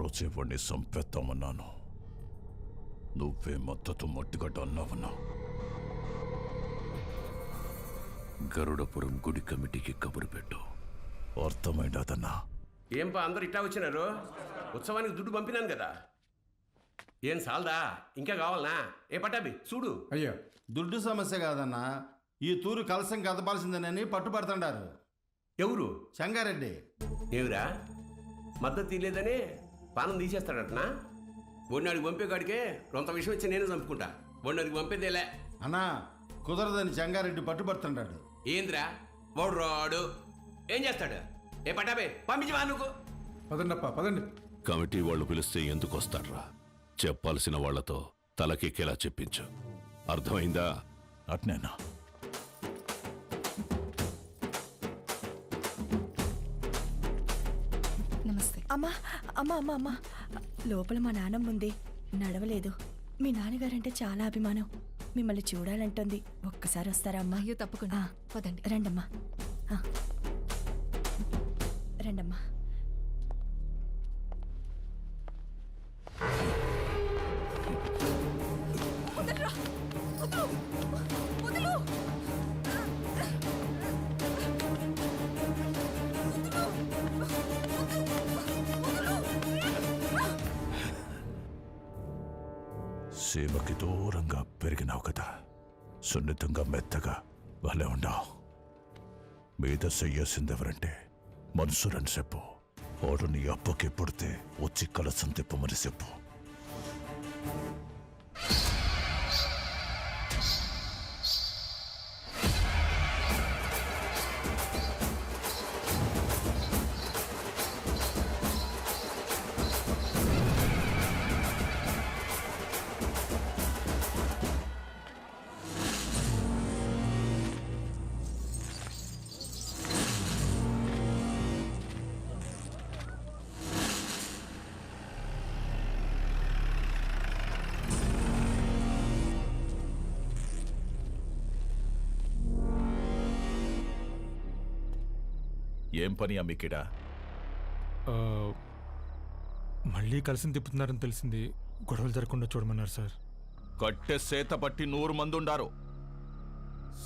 రోజే వాడిని చంపేస్తామన్నాను. నువ్వే మద్దతు మట్టిగడ్డ అన్నావన్నా. గరుడపురం గుడి కమిటీకి కబురు పెట్టు. అర్థమైందన్నా. ఏంపా అందరు ఇట్టా వచ్చినారు? ఉత్సవానికి దుడ్డు పంపినాను కదా. ఏం సాల్దా? ఇంకా కావాలనా? ఏ పట్టాబి చూడు. అయ్యో, దుడ్డు సమస్య కాదన్నా, ఈ తూరు కలసం కదపాల్సిందేనని పట్టుబడుతుండారు. ఎవరు? సంగారెడ్డి. ఏమిరా మద్దతు తీయలేదని పానం తీసేస్తాడటనా? బొన్నాడికి పంపేకాడికే రొంత విషయం వచ్చి నేను చంపుకుంటా. బొన్నాడికి పంపేదేలే అన్నా, కుదరదని సంగారెడ్డి పట్టుబడుతుండాడు. ఏంద్రా వాడు రాడు, ఏం చేస్తాడు? ఏ పట్టాబే పంపించవా నువ్వు? పదండప్ప పదండి. కమిటీ వాళ్ళు పిలిస్తే ఎందుకు వస్తాడ్రా? చెప్పాల్సిన వాళ్లతో తలకెక్కేలా చెప్పించు. అర్థమైందా? అట్నేనా? నమస్తే. అమ్మా అమ్మా అమ్మా అమ్మా, లోపల మా నాన్నమ్మ ఉంది, నడవలేదు. మీ నాన్నగారంటే చాలా అభిమానం, మిమ్మల్ని చూడాలంటుంది. ఒక్కసారి వస్తారా అమ్మా? అయ్యో తప్పకుండా, పదండి. రండమ్మా, రండమ్మా. సీమకి దూరంగా పెరిగినావు కదా, సున్నితంగా మెత్తగా భలే ఉన్నావు. మీద చెయ్యాల్సిందెవరంటే మనుషులని చెప్పు. వాడు నీ అప్పకి పుడితే వచ్చి కలసం తిప్పమని చెప్పు. ఏం పని అమ్మికిడా? మళ్ళీ కలిసి తిప్పుతున్నారని తెలిసింది. గొడవలు జరగకుండా చూడమన్నారు సార్. కట్టె సేత పట్టి 100 మంది ఉండారు.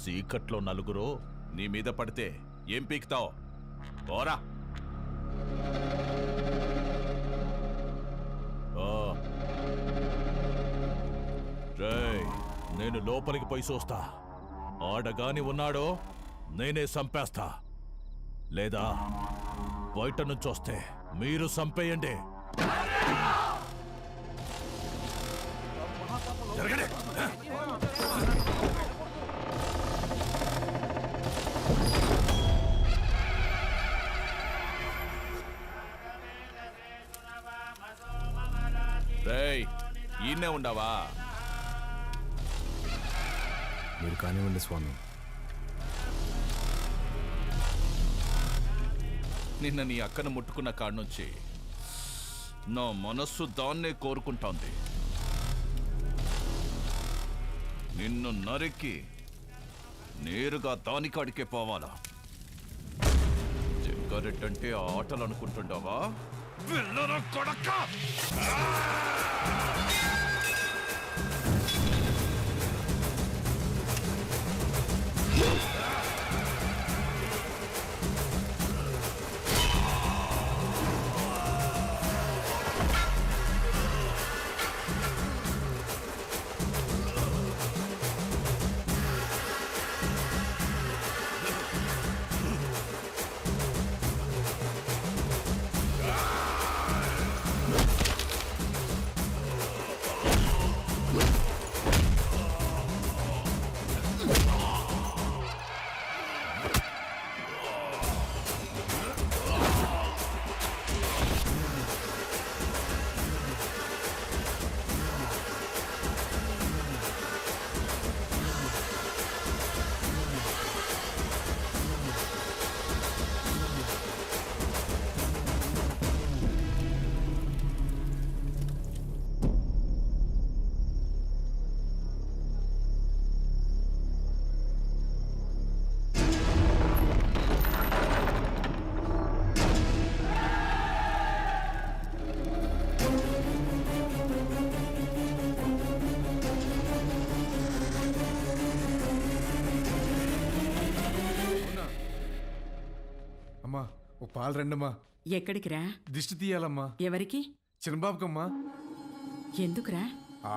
సీకట్లో నలుగురు నీ మీద పడితే ఏం పీకుతావు? ఓరా. నేను లోపలికి పోయి చూస్తా. ఆడగాని ఉన్నాడో నేనే చంపేస్తా, లేదా బయట నుంచి వస్తే మీరు చంపేయండి. జరగండి. రేయ్, ఈయనే ఉండవా? మీరు కానివ్వండి స్వామి. నిన్న నీ అక్కను ముట్టుకున్న కాడి నుంచి నా మనస్సు దాన్నే కోరుకుంటోంది. నిన్ను నరికి నేరుగా దానికాడికే పోవాలా? జగ్గారెడ్డంటే ఆటలు అనుకుంటుండవా? వెళ్ళరా కొడక్క! ఓ పాలు రండమ్మా. ఎక్కడికిరా? దిష్టి తీయాలమ్మా. ఎవరికి? చిన్నబాబుకమ్మా. ఎందుకురా?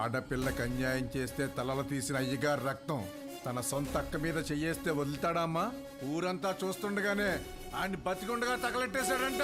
ఆడపిల్లకి అన్యాయం చేస్తే తలలు తీసిన అయ్యగారు రక్తం తన సొంత అక్క మీద చెయ్యేస్తే వదులుతాడా అమ్మా? ఊరంతా చూస్తుండగానే ఆయన్ని బతికుండగా తగలెట్టేశాడంట.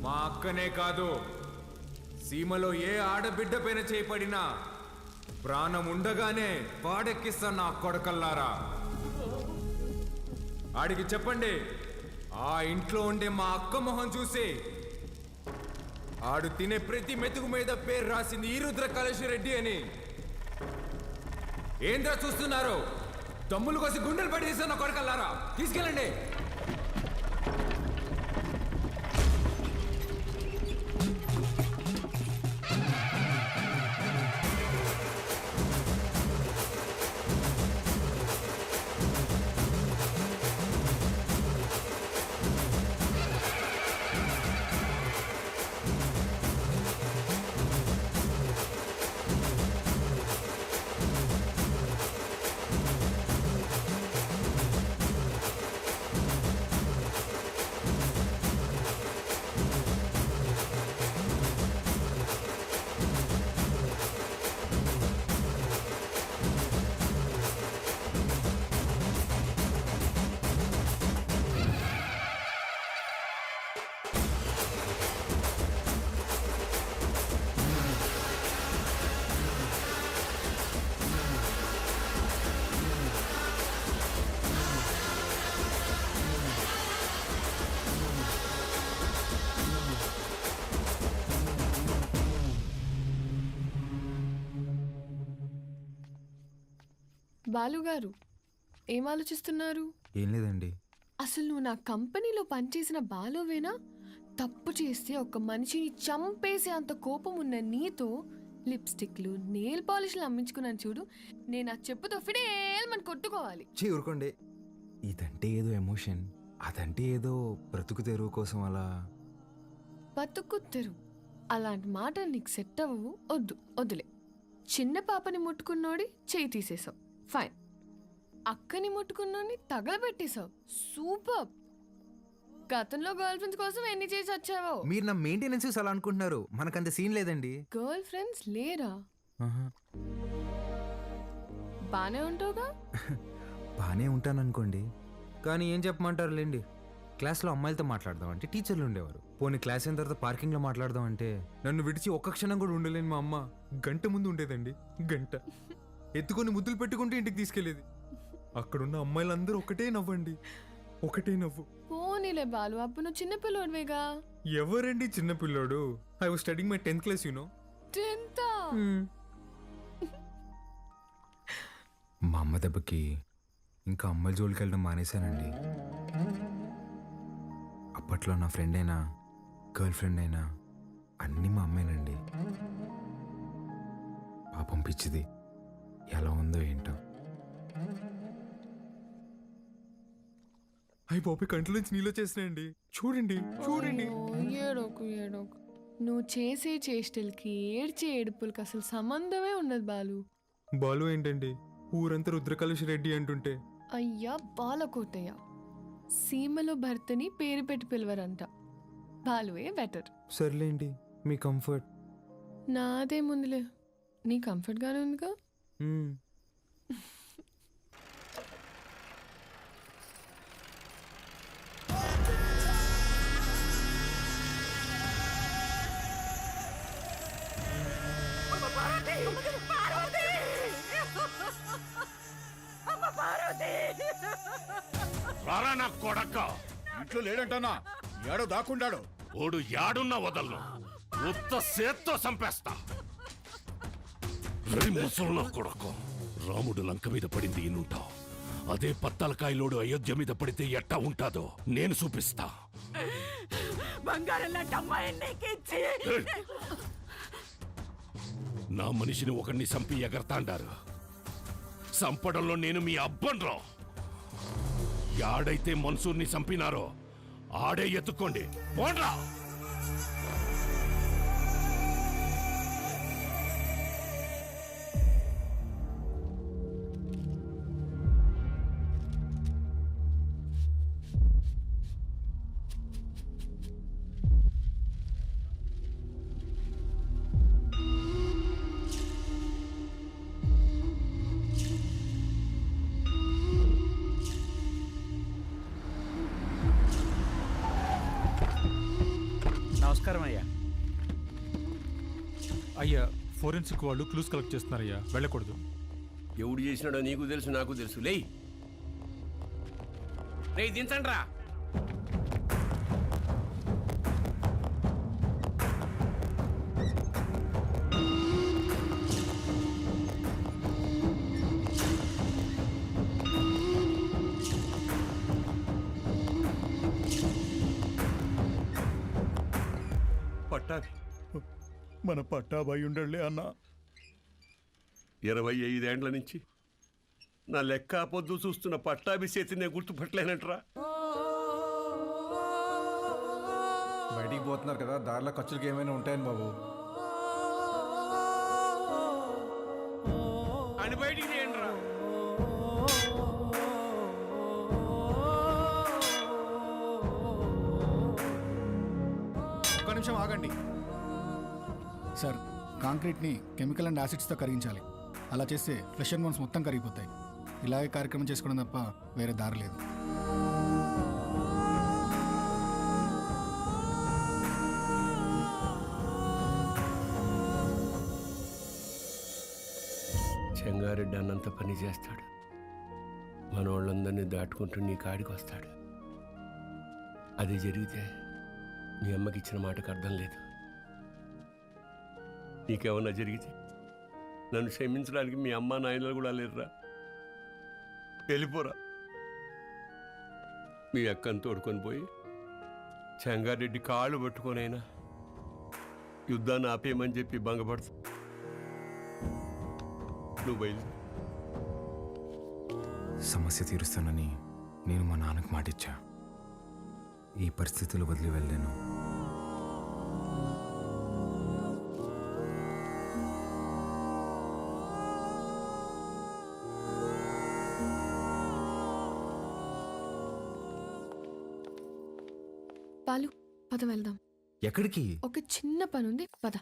మా అక్కనే కాదు, సీమలో ఏ ఆడబిడ్డ పైన చేపడినా ప్రాణం ఉండగానే పాడెక్కిస్తా నా కొడకల్లారా. ఆడికి చెప్పండి, ఆ ఇంట్లో ఉండే మా అక్క మొహం చూసి ఆడు తినే ప్రతి మెతుకు మీద పేరు రాసింది ఈరుద్ర కళేశ్వరెడ్డి అని. ఏంద్రా చూస్తున్నారు? దమ్ములు కోసి గుండెలు పడి తీస్తున్న కొడకల్లారా, తీసుకెళ్ళండి. బాలుగారు, ఏం ఆలోచిస్తున్నారు? ఏం లేదండి. అసలు నువ్వు నా కంపెనీలో పనిచేసిన బాలువేనా? తప్పు చేస్తే ఒక మనిషిని చంపేసే అంత కోపం ఉన్న నీతో లిప్స్టిక్లు, నెయిల్ పాలిష్లు అమ్మించుకున్నాను చూడు. నేను ఆ చెప్పుతో ఫిడేల్మని కొట్టుకోవాలి. ఊరుకోండి. ఇదంటే ఏదో ఎమోషన్, అదంటే ఏదో బ్రతుకు తెరువు కోసం అలా. బతుకుత్తరు అలాంటి మాటలు నీకు సెట్ అవ్వవు. వద్దు, వద్దులే. చిన్న పాపని ముట్టుకున్నోడి చేయి తీసేసావు, ఫైన్. అక్కని ముట్టుకున్నోడిని తగలబెట్టేశావు, సూపర్. గతంలో గర్ల్ ఫ్రెండ్స్ కోసం ఎన్ని చేసి వచ్చావో. మీరు నా మెయింటెనెన్స్ అలా అనుకుంటున్నారు, మనకంత సీన్ లేదండి. గర్ల్ ఫ్రెండ్స్ లేరా? బానే ఉంటావుగా? బానే ఉంటాను అనుకోండి, కానీ ఏం చెప్పమంటారు లేండి. క్లాస్లో అమ్మాయిలతో మాట్లాడదాం అంటే టీచర్లు ఉండేవారు. పోనీ క్లాస్ అయిన తర్వాత పార్కింగ్లో మాట్లాడదాం అంటే నన్ను విడిచి ఒక్క క్షణం కూడా ఉండలేని మా అమ్మ గంట ముందు ఉండేదండి. గంట ఎత్తుకొని ముద్దులు పెట్టుకుంటూ ఇంటికి తీసుకెళ్లేది. అక్కడున్న అమ్మాయిలందరూ ఒకటే నవ్వండి, ఒకటే నవ్వు. పోనీలే బాలు, అప్పుడు నువ్వు చిన్నపిల్లోడివేగా. ఎవరండి చిన్నపిల్లోడు? I was studying my 10th class, you know. 10th? మా అమ్మ దెబ్బకి ఇంకా అమ్మాయిల జోలికి వెళ్ళడం మానేశానండి. అప్పట్లో నా ఫ్రెండ్ అయినా గర్ల్ ఫ్రెండ్ అయినా అన్నీ మా అమ్మేనండి. పాపం పిచ్చిది ఎలా ఉందో ఏంటో. అయ్యి బాబు, కంట్లో నుంచి నీళ్ళు వచ్చేసినాయండి. చూడండి చూడండి. ఏడోకు ఏడోకు. నువ్వు చేసే చేష్టలకి ఏడ్చే ఏడుపులకి అసలు సంబంధమే ఉండదు బాలు. బాలు ఏంటండి, ఊరంతా రుద్రకళేశ్వరెడ్డి అంటుంటే. అయ్యా బాలకోటయ్య, సీమలో భర్తని పేరు పెట్టి పిలవరంట. బాలువే బెటర్. సర్లేండి, మీ కంఫర్ట్. నాదే ముందులే, నీ కంఫర్ట్గానే ఉందిగా. రారా నా కొడక. ఇంట్లో లేడంటానా ఏడో దాక్కుండాడు. ఓడు యాడున్నా వదలను, ఉత్త సేత్తో చంపేస్తా. రై ముసలు కొడుకు, రాముడు లంక మీద పడింది ఇన్నుంటావు. అదే పత్తలకాయలోడు అయోధ్య మీద పడితే ఎట్టా ఉంటాదో నేను చూపిస్తా. నా మనిషిని ఒకరిని చంపి ఎగరతాండారు. చంపడంలో నేను మీ అబ్బన్రా. యాడైతే మన్సూర్ని చంపినారో ఆడే ఎత్తుకోండి, పోండ్రా. నమస్కారం అయ్యా. అయ్యా ఫోరెన్సిక్ వాళ్ళు క్లూస్ కలెక్ట్ చేస్తున్నారయ్యా, వెళ్ళకూడదు. ఎవడు చేసినాడో నీకు తెలుసు, నాకు తెలుసు. లేయ్ రేయ్, దించండి రా. పట్టాభి, మన పట్టాభాయి ఉండలే అన్నా. 25 ఏండ్ల నుంచి నా లెక్క పొద్దు చూస్తున్న పట్టాభి చేతి నేను గుర్తుపట్టలేనంటరా. బయటికి పోతున్నారు కదా, దారిలో ఖర్చులకి ఏమైనా ఉంటాయని బాబు. అని బయటికి చేయండి రా. ఒక్క నిమిషం ఆగండి సార్. కాంక్రీట్ని కెమికల్ అండ్ యాసిడ్స్తో కరిగించాలి. అలా చేస్తే ఫ్లెష్ అండ్ బోన్స్ మొత్తం కరిగిపోతాయి. ఇలాగే కార్యక్రమం చేసుకోవడం తప్ప వేరే దారి లేదు. చెంగారెడ్డి అన్నంత పని చేస్తాడు. మనోళ్ళందరినీ దాటుకుంటూ నీ కాడికి వస్తాడు. అది జరిగితే మీ అమ్మకి ఇచ్చిన మాటకు అర్థం లేదు. నీకేమన్నా జరిగితే నన్ను క్షమించడానికి మీ అమ్మ నాయనలు కూడా లేరురా. వెళ్ళిపోరా. మీ అక్కను తోడుకొని పోయి చెంగారెడ్డి కాళ్ళు పట్టుకొనైనా యుద్ధాన్ని ఆపేయమని చెప్పి భంగపడుతు. నువ్వు బయలుదేరు. సమస్య తీరుస్తానని నేను మా నాన్నకు మాటిచ్చా. ఈ పరిస్థితులు వదిలి వెళ్ళాను. పాలు పద వెళ్దాం. ఎక్కడికి? ఒక చిన్న పని ఉంది, పద.